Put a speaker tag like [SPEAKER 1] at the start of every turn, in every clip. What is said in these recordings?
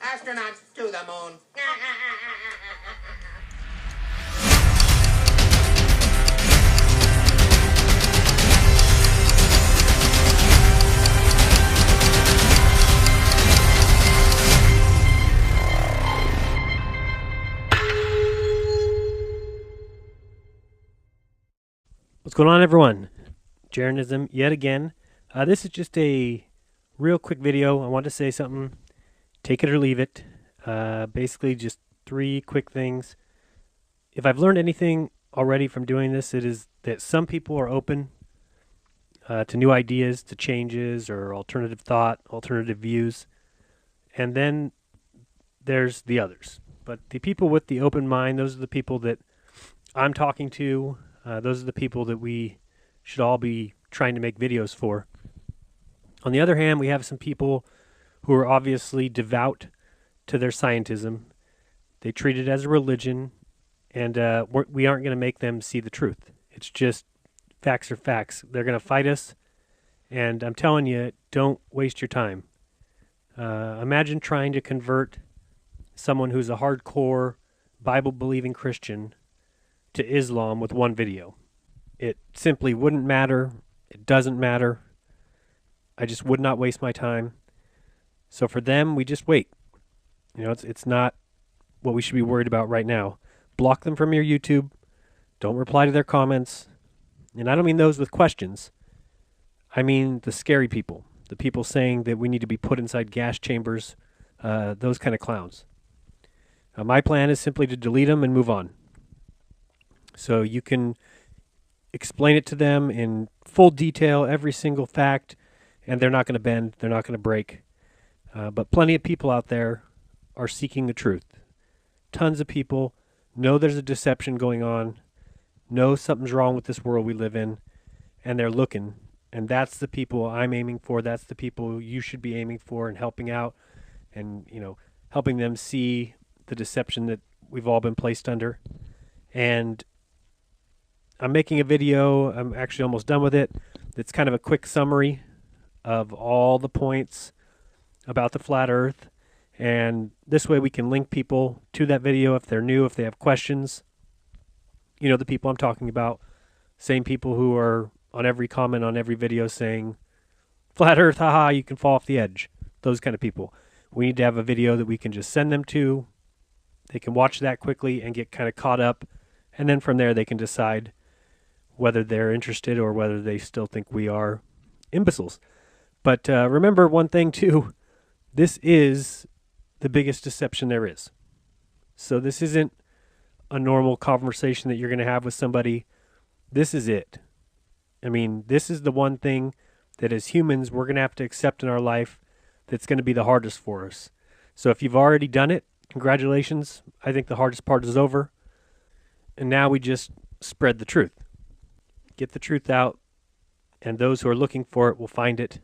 [SPEAKER 1] Astronauts to the moon.
[SPEAKER 2] What's going on, everyone? Jeranism yet again. This is just a real quick video. I want to say something. Take it or leave it. Basically, just three quick things. If I've learned anything already from doing this, it is that some people are open to new ideas, to changes, or alternative thought, alternative views. And then there's the others. But the people with the open mind, those are the people that I'm talking to. Those are the people that we should all be trying to make videos for. On the other hand, we have some people who are obviously devout to their scientism. They treat it as a religion, and we aren't going to make them see the truth. It's just facts are facts. They're going to fight us, and I'm telling you, don't waste your time. Imagine trying to convert someone who's a hardcore Bible-believing Christian to Islam with one video. It simply wouldn't matter. It doesn't matter. I just would not waste my time. So for them, we just wait. You know, it's not what we should be worried about right now. Block them from your YouTube. Don't reply to their comments. And I don't mean those with questions. I mean the scary people. The people saying that we need to be put inside gas chambers. Those kind of clowns. My plan is simply to delete them and move on. So you can explain it to them in full detail, every single fact, and they're not going to bend, they're not going to break. But plenty of people out there are seeking the truth. Tons of people know there's a deception going on, know something's wrong with this world we live in, and they're looking. And that's the people I'm aiming for. That's the people you should be aiming for and helping out and, you know, helping them see the deception that we've all been placed under. And I'm making a video, I'm actually almost done with it. It's kind of a quick summary of all the points about the flat earth. And this way we can link people to that video if they're new, if they have questions. You know, the people I'm talking about, same people who are on every comment on every video saying, flat earth, haha, you can fall off the edge. Those kind of people. We need to have a video that we can just send them to. They can watch that quickly and get kind of caught up. And then from there they can decide whether they're interested or whether they still think we are imbeciles. But remember one thing too, this is the biggest deception there is. So this isn't a normal conversation that you're going to have with somebody. This is it. I mean, this is the one thing that as humans we're going to have to accept in our life that's going to be the hardest for us. So if you've already done it, congratulations. I think the hardest part is over. And now we just spread the truth. Get the truth out, and those who are looking for it will find it.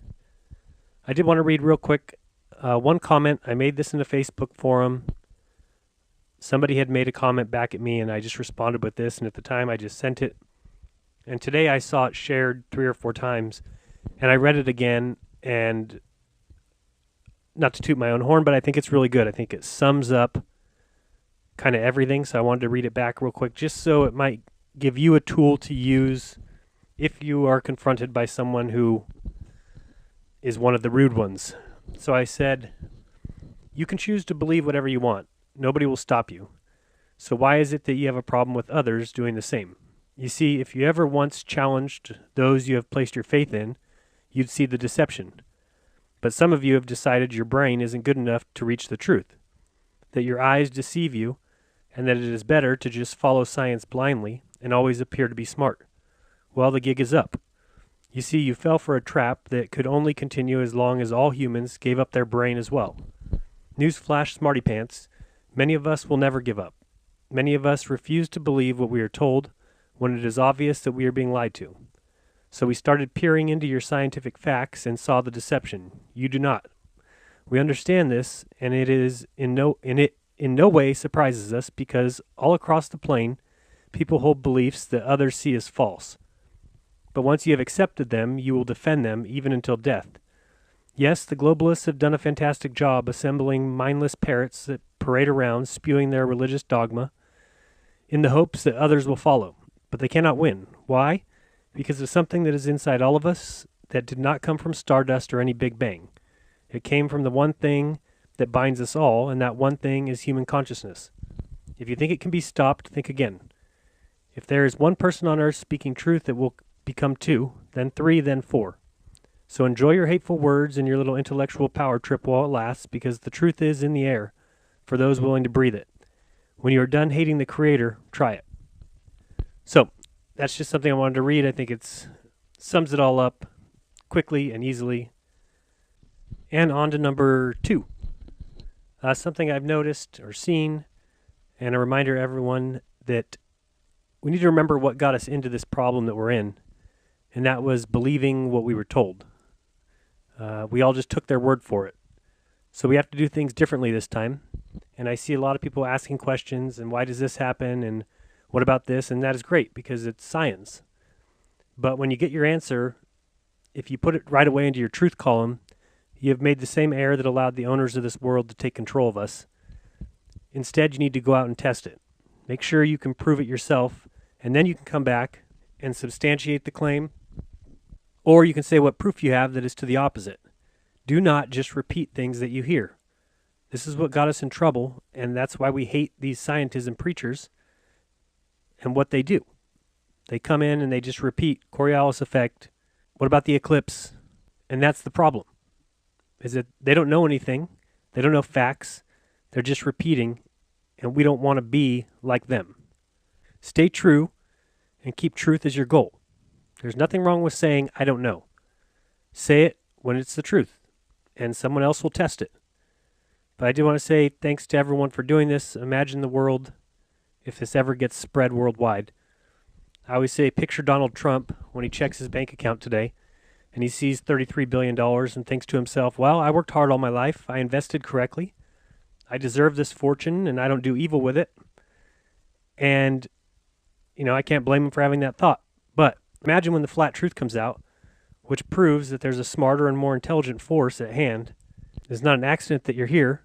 [SPEAKER 2] I did want to read real quick one comment. I made this in a Facebook forum. Somebody had made a comment back at me, and I just responded with this, and at the time I just sent it. And today I saw it shared 3 or 4 times, and I read it again, and not to toot my own horn, but I think it's really good. I think it sums up kind of everything, so I wanted to read it back real quick just so it might give you a tool to use if you are confronted by someone who is one of the rude ones. So I said, you can choose to believe whatever you want. Nobody will stop you. So why is it that you have a problem with others doing the same? You see, if you ever once challenged those you have placed your faith in, you'd see the deception. But some of you have decided your brain isn't good enough to reach the truth, that your eyes deceive you, and that it is better to just follow science blindly and always appear to be smart. Well, the gig is up. You see, you fell for a trap that could only continue as long as all humans gave up their brain as well. Newsflash, smarty pants, many of us will never give up. Many of us refuse to believe what we are told when it is obvious that we are being lied to. So we started peering into your scientific facts and saw the deception. You do not. We understand this, and it is in no way surprises us because all across the plane, people hold beliefs that others see as false. But once you have accepted them, you will defend them even until death. Yes, the globalists have done a fantastic job assembling mindless parrots that parade around spewing their religious dogma in the hopes that others will follow. But they cannot win. Why? Because of something that is inside all of us that did not come from stardust or any Big Bang. It came from the one thing that binds us all, and that one thing is human consciousness. If you think it can be stopped, think again. If there is one person on earth speaking truth, it will become two, then three, then four. So enjoy your hateful words and your little intellectual power trip while it lasts, because the truth is in the air for those willing to breathe it. When you are done hating the Creator, try it. So that's just something I wanted to read. I think it sums it all up quickly and easily. And on to number 2. Something I've noticed or seen, and a reminder to everyone that we need to remember what got us into this problem that we're in, and that was believing what we were told. We all just took their word for it. So we have to do things differently this time. And I see a lot of people asking questions, and why does this happen, and what about this? And that is great because it's science. But when you get your answer, if you put it right away into your truth column, you have made the same error that allowed the owners of this world to take control of us. Instead, you need to go out and test it. Make sure you can prove it yourself, and then you can come back and substantiate the claim, or you can say what proof you have that is to the opposite. Do not just repeat things that you hear. This is what got us in trouble, and that's why we hate these scientism preachers and what they do. They come in and they just repeat Coriolis effect. What about the eclipse? And that's the problem, is that they don't know anything. They don't know facts. They're just repeating, and we don't want to be like them. Stay true and keep truth as your goal. There's nothing wrong with saying, I don't know. Say it when it's the truth, and someone else will test it. But I do want to say thanks to everyone for doing this. Imagine the world if this ever gets spread worldwide. I always say picture Donald Trump when he checks his bank account today and he sees $33 billion and thinks to himself, well, I worked hard all my life. I invested correctly. I deserve this fortune and I don't do evil with it. And, I can't blame him for having that thought. But imagine when the flat truth comes out, which proves that there's a smarter and more intelligent force at hand. It's not an accident that you're here,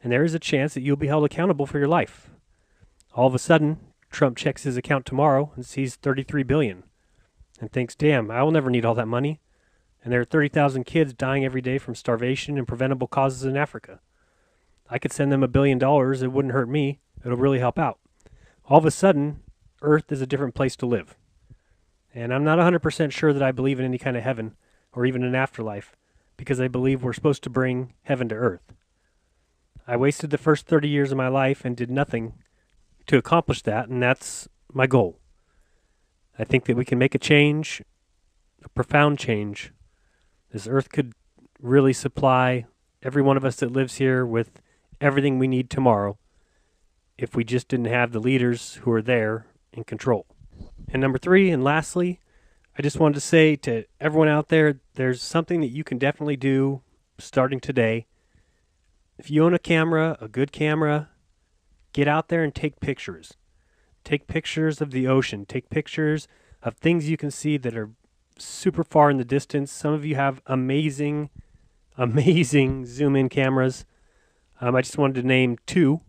[SPEAKER 2] and there is a chance that you'll be held accountable for your life. All of a sudden, Trump checks his account tomorrow and sees $33 billion and thinks, damn, I will never need all that money. And there are 30,000 kids dying every day from starvation and preventable causes in Africa. I could send them $1 billion. It wouldn't hurt me. It'll really help out. All of a sudden, Earth is a different place to live. And I'm not 100% sure that I believe in any kind of heaven or even an afterlife, because I believe we're supposed to bring heaven to earth. I wasted the first 30 years of my life and did nothing to accomplish that, and that's my goal. I think that we can make a change, a profound change. This earth could really supply every one of us that lives here with everything we need tomorrow if we just didn't have the leaders who are there in control. And number 3, and lastly, I just wanted to say to everyone out there, there's something that you can definitely do starting today. If you own a camera, a good camera, get out there and take pictures. Take pictures of the ocean. Take pictures of things you can see that are super far in the distance. Some of you have amazing zoom-in cameras. I just wanted to name 2.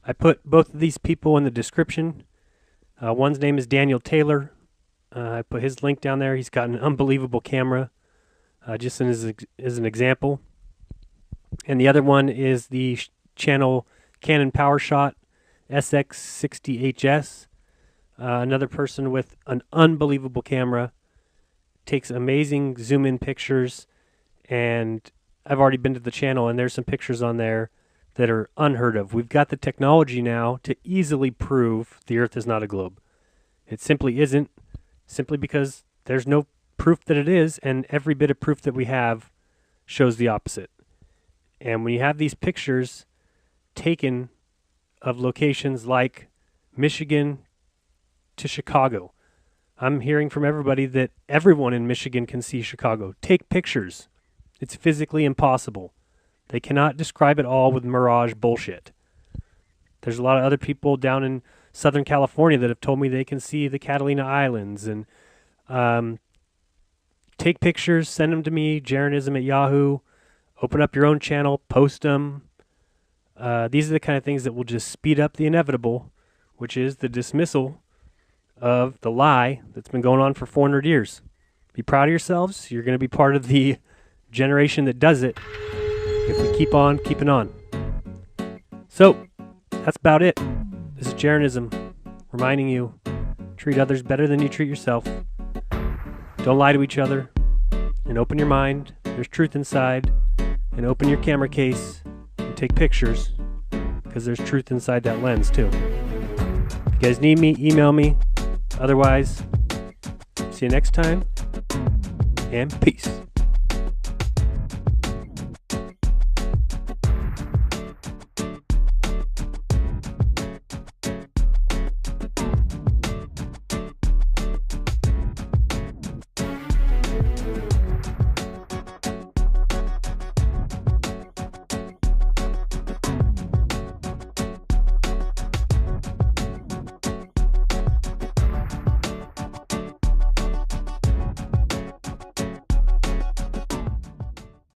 [SPEAKER 2] I put both of these people in the description. One's name is Daniel Taylor. I put his link down there. He's got an unbelievable camera, just as an example. And the other one is the channel Canon PowerShot SX60HS. Another person with an unbelievable camera, takes amazing zoom-in pictures, and I've already been to the channel, and there's some pictures on there that are unheard of. We've got the technology now to easily prove the Earth is not a globe. It simply isn't, simply because there's no proof that it is, and every bit of proof that we have shows the opposite. And when you have these pictures taken of locations like Michigan to Chicago, I'm hearing from everybody that everyone in Michigan can see Chicago. Take pictures. It's physically impossible. They cannot describe it all with mirage bullshit. There's a lot of other people down in Southern California that have told me they can see the Catalina Islands and take pictures, send them to me, jeranism at Yahoo. Open up your own channel, post them. These are the kind of things that will just speed up the inevitable, which is the dismissal of the lie that's been going on for 400 years. Be proud of yourselves. You're going to be part of the generation that does it if we keep on keeping on. So, that's about it. This is jeranism, reminding you, treat others better than you treat yourself. Don't lie to each other, and open your mind. There's truth inside. And open your camera case and take pictures, because there's truth inside that lens too. If you guys need me, email me. Otherwise, see you next time, and peace.